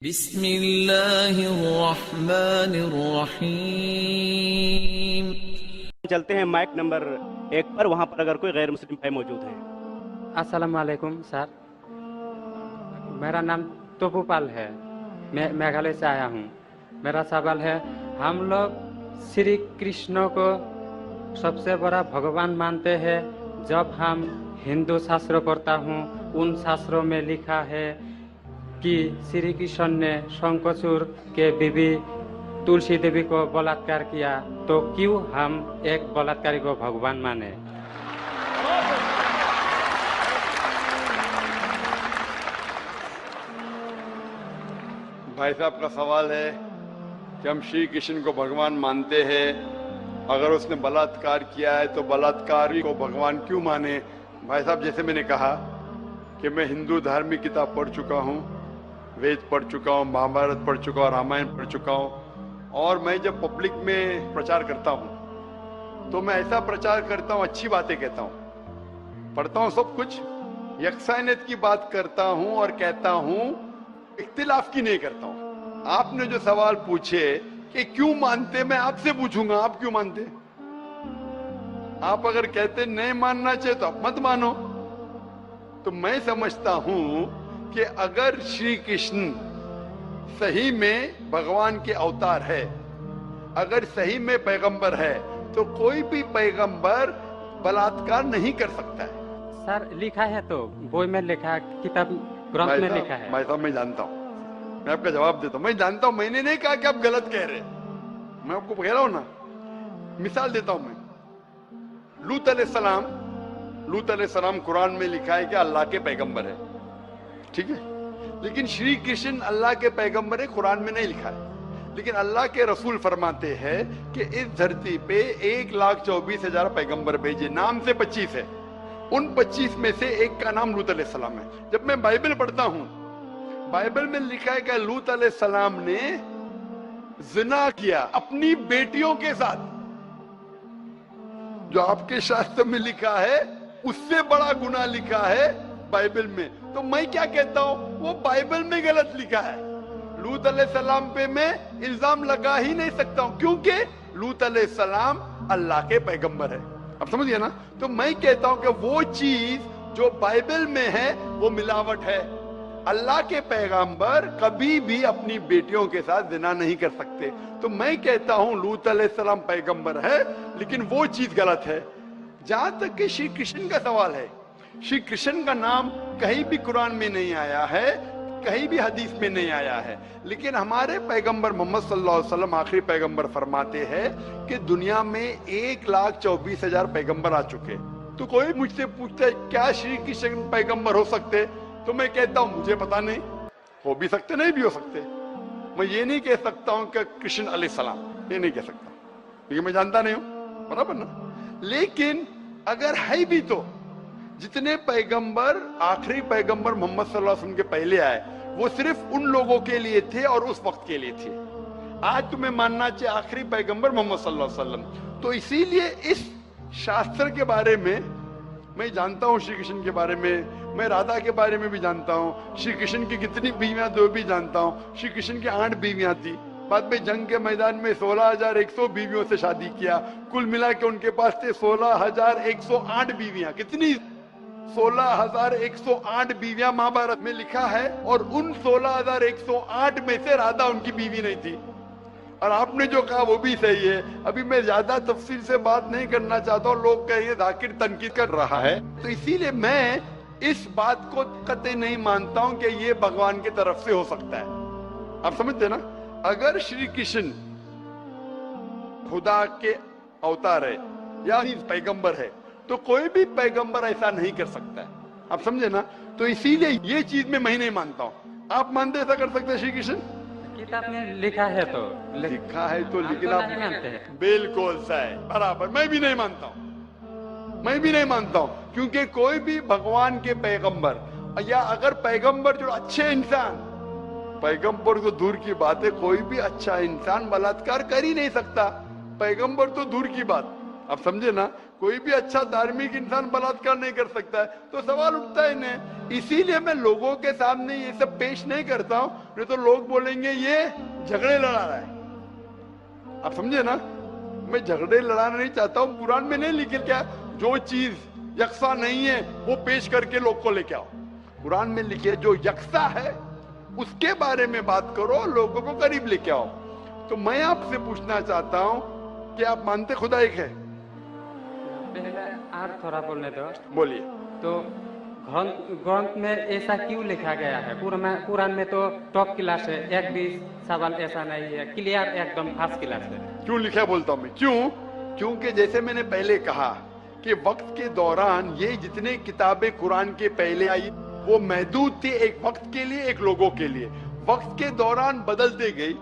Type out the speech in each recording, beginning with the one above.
बिस्मिल्लाहिर्रहमानिर्रहीम। चलते हैं माइक नंबर 1 पर, वहां पर अगर कोई गैर मुस्लिम भाई मौजूद है। अस्सलाम वालेकुम सर, मेरा नाम तोपूपाल है, मैं मेघालय से आया हूँ। मेरा सवाल है, हम लोग श्री कृष्ण को सबसे बड़ा भगवान मानते हैं। जब हम हिंदू शास्त्र पढ़ता हूँ, उन शास्त्रों में लिखा है कि श्री कृष्ण ने शंखचूड़ के बीवी तुलसी देवी को बलात्कार किया, तो क्यों हम एक बलात्कारी को भगवान माने? भाई साहब का सवाल है कि हम श्री कृष्ण को भगवान मानते हैं, अगर उसने बलात्कार किया है तो बलात्कारी को भगवान क्यों माने। भाई साहब, जैसे मैंने कहा कि मैं हिंदू धार्मिक किताब पढ़ चुका हूँ, वेद पढ़ चुका हूँ, महाभारत पढ़ चुका हूँ, रामायण पढ़ चुका हूँ, और मैं जब पब्लिक में प्रचार करता हूँ तो मैं ऐसा प्रचार करता हूँ, अच्छी बातें कहता हूँ, पढ़ता हूँ सब कुछ, यकसानियत की बात करता हूँ और कहता हूँ, इख्तिलाफ की नहीं करता हूँ। आपने जो सवाल पूछे कि क्यों मानते, मैं आपसे पूछूंगा आप क्यों मानते। आप अगर कहते नहीं मानना चाहिए तो आप मत मानो। तो मैं समझता हूं कि अगर श्री कृष्ण सही में भगवान के अवतार है, अगर सही में पैगंबर है, तो कोई भी पैगंबर बलात्कार नहीं कर सकता है। सर लिखा है, तो बोई में लिखा, किताब ग्रंथ में लिखा है। भाई साहब, मैं जानता हूँ, मैं आपका जवाब देता हूँ, मैं जानता हूँ, मैंने नहीं कहा कि आप गलत कह रहे, मैं आपको कह रहा हूं ना, मिसाल देता हूं मैं। लूत अलैहिस्सलाम कुरान में लिखा है कि अल्लाह के पैगंबर है, ठीक है, लेकिन श्री कृष्ण अल्लाह के पैगंबर है, कुरान में नहीं लिखा है। लेकिन अल्लाह के रसूल फरमाते हैं कि इस धरती पे 1,24,000 पैगंबर भेजे, नाम से 25 है, उन 25 में से एक का नाम लूत अलैहिस्सलाम है। जब मैं बाइबल पढ़ता हूं, बाइबल में लिखा है कि लूत अलैहिस्सलाम ने जिना किया अपनी बेटियों के साथ। जो आपके शास्त्र में लिखा है उससे बड़ा गुनाह लिखा है बाइबल में। तो मैं क्या कहता हूं, वो बाइबल में गलत लिखा है। लूत अलैहिस्सलाम पे मैं इल्जाम लगा ही नहीं सकता हूं, क्योंकि लूत अलैहिस्सलाम अल्लाह के पैगंबर है। अब समझिए ना। तो मैं कहता हूं कि वो चीज जो बाइबल में है वो मिलावट है। अल्लाह के पैगंबर कभी भी अपनी बेटियों के साथ जिना नहीं कर सकते। तो मैं कहता हूं लूत अलैहिस्सलाम पैगंबर है, लेकिन वो चीज गलत है। जहां तक कि श्री कृष्ण का सवाल है, श्री कृष्ण का नाम कहीं भी कुरान में नहीं आया है, कहीं भी हदीस में नहीं आया है, लेकिन हमारे पैगंबर मोहम्मद सल्लल्लाहु अलैहि वसल्लम आखिरी पैगंबर फरमाते हैं कि दुनिया में 1,24,000 पैगंबर आ चुके। तो कोई मुझसे पूछता है क्या श्री कृष्ण पैगंबर हो सकते, तो मैं कहता हूं मुझे पता नहीं, हो भी सकते नहीं भी हो सकते। मैं ये नहीं कह सकता हूं कि कृष्ण अलैहिस्सलाम, ये नहीं कह सकता क्योंकि मैं जानता नहीं हूं, बराबर ना। लेकिन अगर है भी तो जितने पैगंबर आखिरी पैगंबर मोहम्मद सल्लल्लाहु अलैहि वसल्लम के पहले आए वो सिर्फ उन लोगों के लिए थे और उस वक्त के लिए थे। आज तुम्हें मानना चाहिए आखिरी पैगंबर मोहम्मद सल्लल्लाहु अलैहि वसल्लम। तो इसीलिए इस शास्त्र के बारे में मैं जानता हूं, श्री कृष्ण के बारे में, मैं राधा के बारे में भी जानता हूं, श्री कृष्ण की कितनी बीवियां थी वो भी जानता हूं। श्री कृष्ण की 8 बीवियां थी, बाद में जंग के मैदान में 16,100 बीवियों से शादी किया, कुल मिला के उनके पास थे 16,108 बीवियां। कितनी? 16,108 बीवियां महाभारत में लिखा है, और उन 16,108 में से राधा उनकी बीवी नहीं थी। और आपने जो कहा वो भी सही है। अभी मैं ज्यादा तफसील से बात नहीं करना चाहता हूँ, लोग कहेंगे जाकिर तनकीद कर रहा है, तो इसीलिए मैं इस बात को कतई नहीं मानता हूं कि ये भगवान की तरफ से हो सकता है। आप समझते ना। अगर श्री कृष्ण खुदा के अवतार है या पैगंबर है, तो कोई भी पैगंबर ऐसा नहीं कर सकता है। आप समझे ना। तो इसीलिए ये चीज में मैं नहीं मानता हूं। आप मानते ऐसा कर सकते हैं श्री कृष्ण? किताब में लिखा है तो लिखा है तो, लेकिन तो आप नहीं मानते हैं। बिल्कुल सही, बराबर। मैं भी नहीं मानता हूं, मैं भी नहीं मानता हूं, क्योंकि कोई भी भगवान के पैगंबर या अगर पैगंबर जो अच्छे इंसान, पैगंबर तो दूर की बात है, कोई भी अच्छा इंसान बलात्कार कर ही नहीं सकता। पैगंबर तो दूर की बात, आप समझे ना। कोई भी अच्छा धार्मिक इंसान बलात्कार नहीं कर सकता है। तो सवाल उठता है नहीं। इसीलिए मैं लोगों के सामने ये सब पेश नहीं करता हूं, नहीं तो लोग बोलेंगे ये झगड़े लड़ा रहा है। आप समझे ना, मैं झगड़े लड़ाना नहीं चाहता हूं। कुरान में नहीं लिखे क्या, जो चीज यकसा नहीं है वो पेश करके लोग को लेके आओ। कुरान में लिखे जो यकसा है उसके बारे में बात करो, लोगों को करीब लेके आओ। तो मैं आपसे पूछना चाहता हूं कि आप मानते खुदा एक है? पहले और थोड़ा बोलने दो। बोलिए। तो ग्रंथ में ऐसा क्यों लिखा गया है? कुरान में तो टॉप क्लास है, एक भी सवाल ऐसा नहीं है, क्लियर एकदम फर्स्ट क्लास है। क्यों लिखा बोलता हूं मैं, क्यों? क्योंकि जैसे मैंने पहले कहा कि वक्त के दौरान ये जितने किताबें कुरान के पहले आई वो महदूद थी, एक वक्त के लिए, एक लोगों के लिए। वक्त के दौरान बदलते गई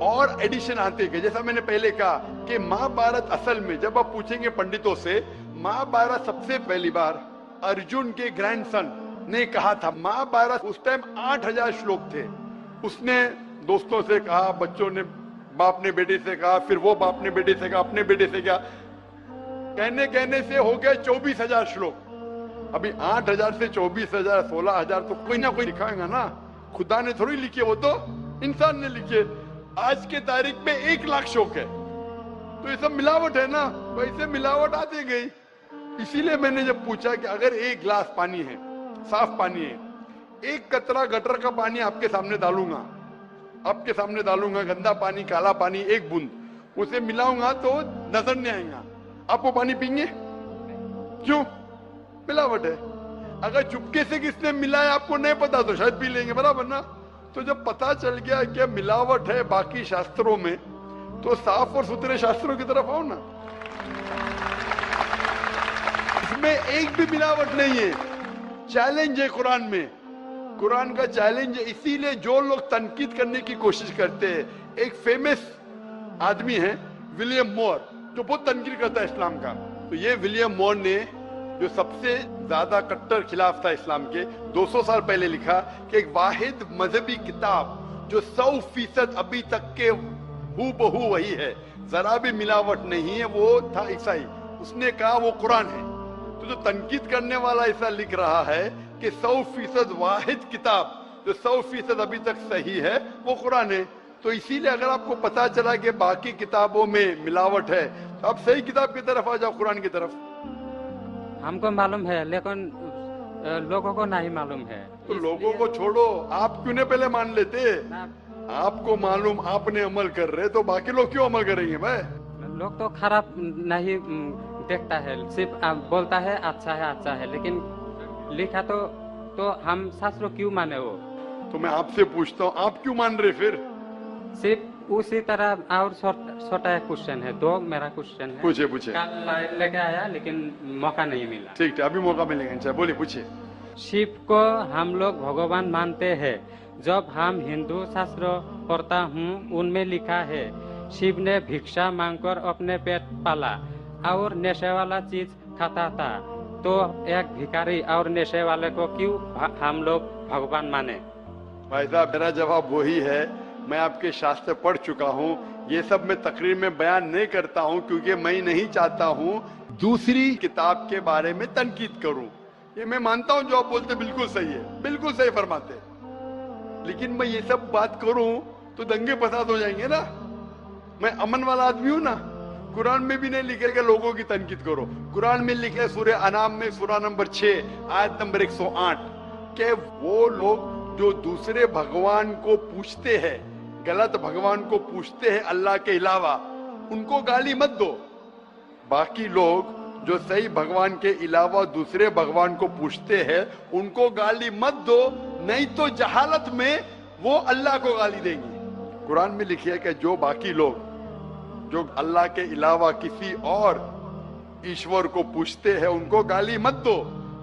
और एडिशन आते गए। जैसा मैंने पहले कहा कि महाभारत असल में जब आप पूछेंगे पंडितों से, महाभारत सबसे पहली बार अर्जुन के ग्रैंडसन ने कहा था। महाभारत उस टाइम 8000 श्लोक थे। उसने दोस्तों से कहा, बच्चों ने बाप ने बेटे से कहा, फिर वो बाप ने बेटे से कहा, अपने बेटे से कहा, कहने से हो गया 24,000 श्लोक। अभी 8000 से 24,000 16,000 तो कोई ना कोई लिखाएगा ना, खुदा ने थोड़ी लिखे, वो तो इंसान ने लिखे। आज के तारीख में 1 लाख श्लोक है। तो ये सब मिलावट है ना, वैसे मिलावट आती गई। इसीलिए मैंने जब पूछा कि अगर 1 गिलास पानी है, साफ पानी है, 1 कतरा गटर का पानी आपके सामने डालूंगा, आपके सामने डालूंगा, गंदा पानी, काला पानी, 1 बूंद उसे मिलाऊंगा तो नजर नहीं आएगा, आप वो पानी पीएंगे? क्यों? मिलावट है। अगर चुपके से किसने मिलाया आपको नहीं पता तो शायद पी लेंगे, बराबर ना? तो जब पता चल गया कि मिलावट है बाकी शास्त्रों में, तो साफ और सुथरे शास्त्रों की तरफ आओ ना। इसमें एक भी मिलावट नहीं है। चैलेंज है कुरान में, कुरान का चैलेंज है। इसीलिए जो लोग तनकीद करने की कोशिश करते हैं, एक फेमस आदमी है विलियम मोर, जो बहुत तनकीद करता है इस्लाम का। तो ये विलियम मोर ने, जो सबसे ज्यादा कट्टर खिलाफ था इस्लाम के, 200 साल पहले लिखा कि एक वाहिद मजहबी किताब जो 100% अभी तक के हूबहू वही है, जरा भी मिलावट नहीं है, वो था ईसाई। उसने कहा वो कुरान है। तो जो तनकीद करने वाला ऐसा लिख रहा है कि 100% वाहिद किताब जो 100% अभी तक सही है वो कुरान है। तो इसीलिए अगर आपको पता चला कि बाकी किताबों में मिलावट है, तो आप सही किताब की तरफ आ जाओ, कुरान की तरफ। हमको मालूम है, लेकिन लोगों को नहीं मालूम है। तो लोगों को छोड़ो, आप क्यों नहीं पहले मान लेते? आपको मालूम, आपने अमल कर रहे, तो बाकी लोग क्यों अमल करेंगे भाई? लोग तो खराब नहीं देखता है, सिर्फ बोलता है अच्छा है, लेकिन लिखा तो हम शास्त्र क्यों माने वो? तो मैं आपसे पूछता हूँ, आप क्यों मान रहे फिर? सिर्फ उसी तरह। और छोटा क्वेश्चन है, 2 मेरा क्वेश्चन है। पूछे। कल लेके आया लेकिन मौका नहीं मिला। ठीक है, अभी मौका मिलेगा। बोलिए, पूछिए। शिव को हम लोग भगवान मानते हैं। जब हम हिंदू शास्त्र पढ़ता हूँ, उनमें लिखा है शिव ने भिक्षा मांगकर अपने पेट पाला और नशे वाला चीज खाता था। तो एक भिखारी और नशे वाले को क्यों हम लोग भगवान माने? भाई साहब, मेरा जवाब वही है। मैं आपके शास्त्र पढ़ चुका हूँ। ये सब मैं तकरीर में बयान नहीं करता हूँ, क्योंकि मैं नहीं चाहता हूँ दूसरी किताब के बारे में तनकीद करूँ। ये मैं मानता हूँ जो आप बोलते बिल्कुल सही है, बिल्कुल सही फरमाते, लेकिन मैं ये सब बात करूँ तो दंगे फसाद हो जाएंगे ना। मैं अमन वाला आदमी हूँ ना। कुरान में भी नहीं लिखे कि लोगों की तनकीद करो। कुरान में लिखे सूरह अनाम में सूरह नंबर 6 आयत नंबर 108 के वो लोग जो दूसरे भगवान को पूछते हैं, गलत भगवान को पूछते हैं अल्लाह के अलावा, उनको गाली मत दो। बाकी लोग जो सही भगवान के अलावा दूसरे भगवान को पूछते हैं, उनको गाली मत दो, नहीं तो जहालत में वो अल्लाह को गाली देंगे। कुरान में लिखिए कि जो बाकी लोग जो अल्लाह के अलावा किसी और ईश्वर को पूछते हैं, उनको गाली मत दो,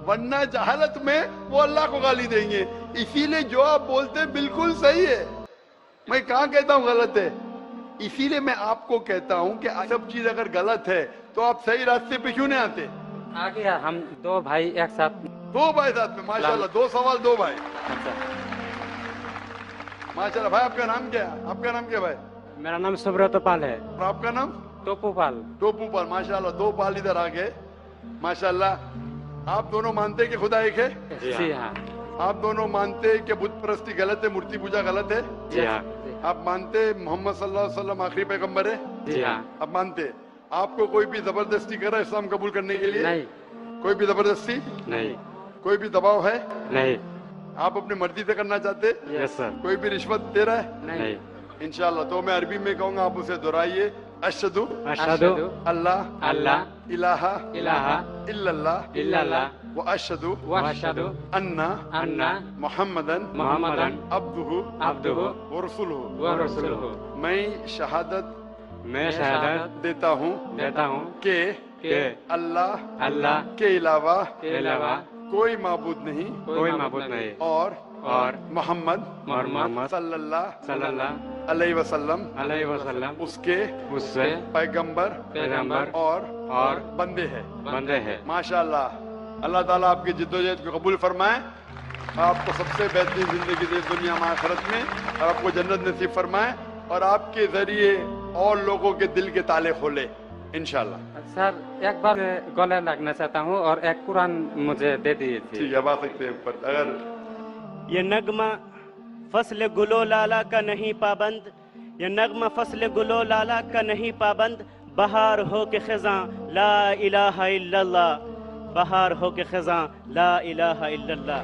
वरना जहालत में वो अल्लाह को गाली देंगे। इसीलिए जो आप बोलते बिल्कुल सही है। मैं कहाँ कहता हूँ गलत है? इसीलिए मैं आपको कहता हूँ कि सब चीज अगर गलत है तो आप सही रास्ते पे क्यों नहीं आते? आ गया, हम 2 भाई एक साथ। 2 भाई साथ में, माशाल्लाह। 2 सवाल 2 भाई, माशाल्लाह। भाई आपका नाम क्या है? आपका नाम क्या भाई? मेरा नाम सुब्रत पाल है। और आपका नाम? टोपू पाल। टोपू पाल, माशाल्लाह। 2 पाल इधर आ गए, माशाल्लाह। आप दोनों मानते हैं कि खुदा एक है? जी हाँ। आप दोनों मानते हैं कि बुत परस्ती गलत है, मूर्ति पूजा गलत है? जी हाँ। आप मानते हैं मोहम्मद सल्लल्लाहु अलैहि वसल्लम आखिरी पैगंबर है? जी हाँ। आप मानते हैं? आपको कोई भी जबरदस्ती कर रहा है इस्लाम कबूल करने के लिए? नहीं। कोई भी जबरदस्ती? नहीं। कोई भी दबाव है? नहीं। आप अपनी मर्जी से करना चाहते हैं? Yes sir. कोई भी रिश्वत दे रहा है? नहीं। इंशाल्लाह। तो मैं अरबी में कहूंगा, आप उसे दोहराइए। अशहदु अशहदु अल्लाह अल्लाह इलाहा इलाहा इल्लल्लाह इल्लल्लाह व अशहदु व अशहदु अन्ना अन्ना मुहम्मदन मुहम्मदन अब्दुहु अब्दुहु व रसूलुहु। व रसूलुहु। मैं शहादत मैं शहादत देता हूँ देता हूँ कि कि अल्लाह अल्लाह के अलावा के अलावा कोई माबूद नहीं कोई माबूद नहीं और मोहम्मद मोहम्मद सल्लल्लाहु अलैहि वसल्लम उसके उससे पैगंबर पैगंबर और बंदे हैं। बंदे हैं। माशाअल्लाह। अल्लाह ताला आपकी जिद्दोजहद को कबूल फरमाए, आपको सबसे बेहतरीन जिंदगी दे दुनिया में आखिरत में, और आपको जन्नत नसीब फरमाए, और आपके जरिए और लोगों के दिल के ताले खोले इंशाल्लाह। सर एक बार गले लगना चाहता हूँ और एक कुरान मुझे दे दीजिए। ठीक है, बात सकते हैं ऊपर। अगर ये नगमा फसल गुलो लाला का नहीं पाबंद, ये नगमा फसल गुलो लाला का नहीं पाबंद, बहार हो के खिज़ां ला इलाहा इल्लल्लाह, बहार हो के खिज़ां ला इलाहा इल्लल्लाह।